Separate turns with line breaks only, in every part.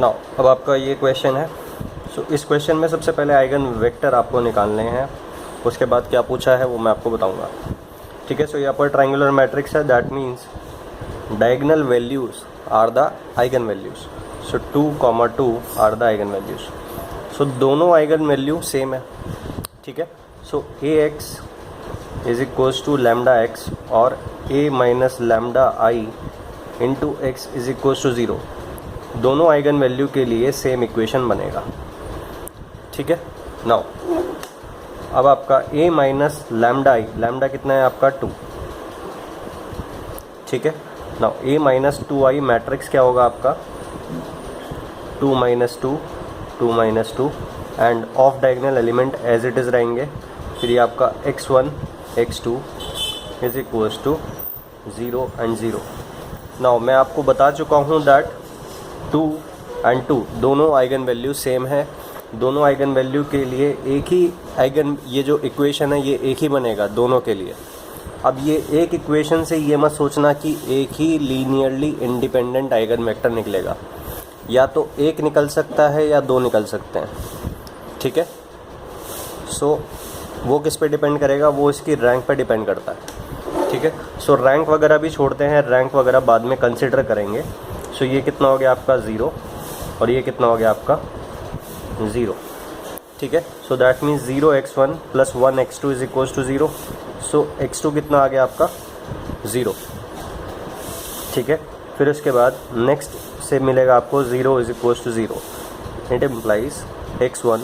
Now अब आपका ये क्वेश्चन है। सो इस क्वेश्चन में सबसे पहले आइगन वेक्टर आपको निकालने हैं, उसके बाद क्या पूछा है वो मैं आपको बताऊंगा। ठीक है, सो यहाँ पर ट्रायंगुलर मैट्रिक्स है, that means diagonal values are the eigenvalues. So 2, 2 are the eigenvalues. सो दोनों आइगन वैल्यू सेम है। ठीक है, so A X is equals to lambda X और A minus lambda I into X is equals to 0। दोनों eigen value के लिए same equation बनेगा। ठीक है, नाउ अब आपका a minus lambda I, lambda कितना है आपका 2। ठीक है, now a minus 2i matrix क्या होगा आपका 2 minus 2, 2 minus 2 end of diagonal element as it is रहेंगे। फिर ये आपका x1 x2 is equals to 0 and 0। Now मैं आपको बता चुका हूँ दैट 2 एंड 2 दोनों आइगन वैल्यू सेम है। दोनों आइगन वैल्यू के लिए एक ही आइगन, ये जो इक्वेशन है ये एक ही बनेगा दोनों के लिए। अब ये एक इक्वेशन से ये मत सोचना कि एक ही लीनियरली इंडिपेंडेंट आइगन वेक्टर निकलेगा, या तो एक निकल सकता है या दो निकल सकते हैं। ठीक है, सो वो किस पे डिपेंड करेगा, वो इसकी रैंक पे डिपेंड करता है। ठीक है, सो रैंक वगैरह भी छोड़ते हैं, रैंक वगैरह बाद में कंसिडर करेंगे। सो ये कितना हो गया आपका 0 और ये कितना हो गया आपका 0। ठीक है, so that means 0x1 plus 1x2 is equals to 0। So x2 कितना आ गया आपका 0। ठीक है, फिर उसके बाद नेक्स्ट से मिलेगा आपको 0 is equals to 0। It implies x1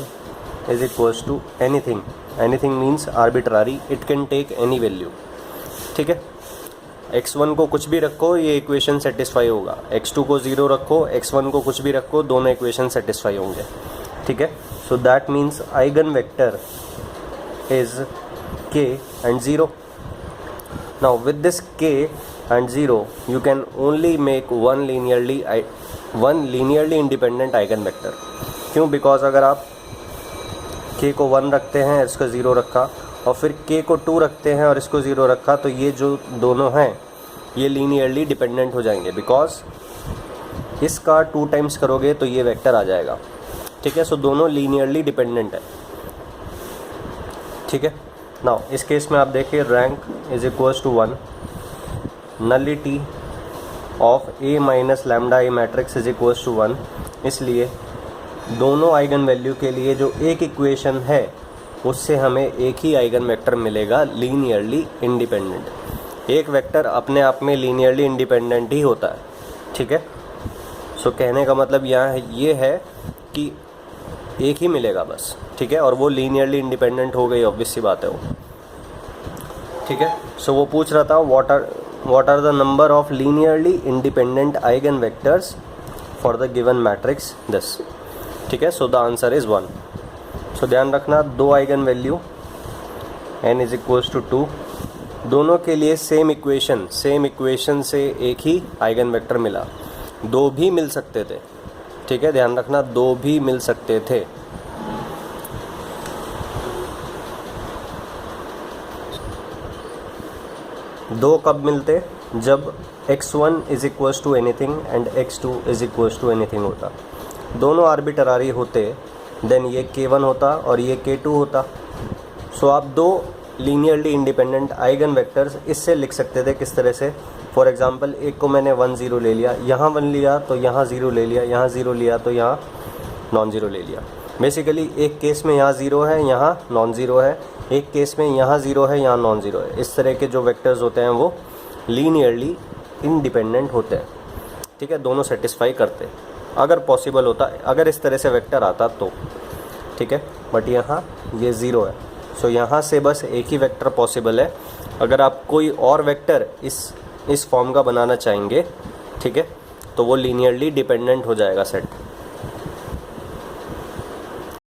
is equals to anything, anything means arbitrary, it can take any value. ठीक है, x1 को कुछ भी रखो ये इक्वेशन सेटिस्फाई होगा, x2 को 0 रखो, x1 को कुछ भी रखो, दोनों इक्वेशन सेटिस्फाई होंगे। ठीक है, so that means eigen vector is k and 0। now with this k and 0 you can only make one linearly independent eigen vector. क्यों? बिकॉज अगर आप k को 1 रखते हैं, इसको 0 रखा, और फिर k को 2 रखते हैं और इसको 0 रखा, तो ये जो दोनों हैं ये लीनियरली डिपेंडेंट हो जाएंगे, बिकॉज इसका 2 टाइम्स करोगे तो ये वेक्टर आ जाएगा। ठीक है, सो दोनों लीनियरली डिपेंडेंट है। ठीक है, नाउ इस केस में आप देखिए rank is equals to 1, nullity of a minus lambda I matrix is equals to 1। इसलिए दोनों आइगन वैल्यू के लिए जो एक इक्वेशन है उससे हमें एक ही आइगन वेक्टर मिलेगा लीनियरली इंडिपेंडेंट। एक वेक्टर अपने आप में लीनियरली इंडिपेंडेंट ही होता है। ठीक है, सो कहने का मतलब यहाँ ये है कि एक ही मिलेगा बस। ठीक है, और वो लीनियरली इंडिपेंडेंट हो गई, ऑब्वियस सी बात है वो। ठीक है, सो वो पूछ रहा था what are the number of linearly independent eigen vectors for the given matrix this. ठीक है, so the answer is 1। So ध्यान रखना, दो eigen value n is equals to 2, दोनों के लिए सेम इक्वेशन से एक ही आइगन वेक्टर मिला। दो भी मिल सकते थे। ठीक है, ध्यान रखना, दो भी मिल सकते थे। दो कब मिलते? जब x1 is equals to anything and x2 is equals to anything होता। दोनों आर्बिट्रारी होते, देन ये k1 होता और ये k2 होता। सो आप दो लीनियरली इंडिपेंडेंट आइगन वेक्टर्स इससे लिख सकते थे। किस तरह से? फॉर एग्जांपल, एक को मैंने 1 0 ले लिया, यहाँ 1 लिया तो यहाँ 0 ले लिया, यहाँ 0 लिया तो यहाँ नॉन ज़ीरो ले लिया। बेसिकली एक केस में यहाँ 0 है, यहाँ नॉन ज़ीरो है, एक केस में यहाँ 0 है, यहाँ नॉन ज़ीरो है। इस तरह के जो वेक्टर्स होते हैं वो लीनियरली इंडिपेंडेंट होते हैं। ठीक है, दोनों सेटिस्फाई करते अगर पॉसिबल होता, अगर इस तरह से वेक्टर आता तो। ठीक है, बट यहाँ ये 0 है, सो यहाँ से बस एक ही वेक्टर पॉसिबल है। अगर आप कोई और वेक्टर इस फॉर्म का बनाना चाहेंगे, ठीक है, तो वो लीनियरली डिपेंडेंट हो जाएगा सेट।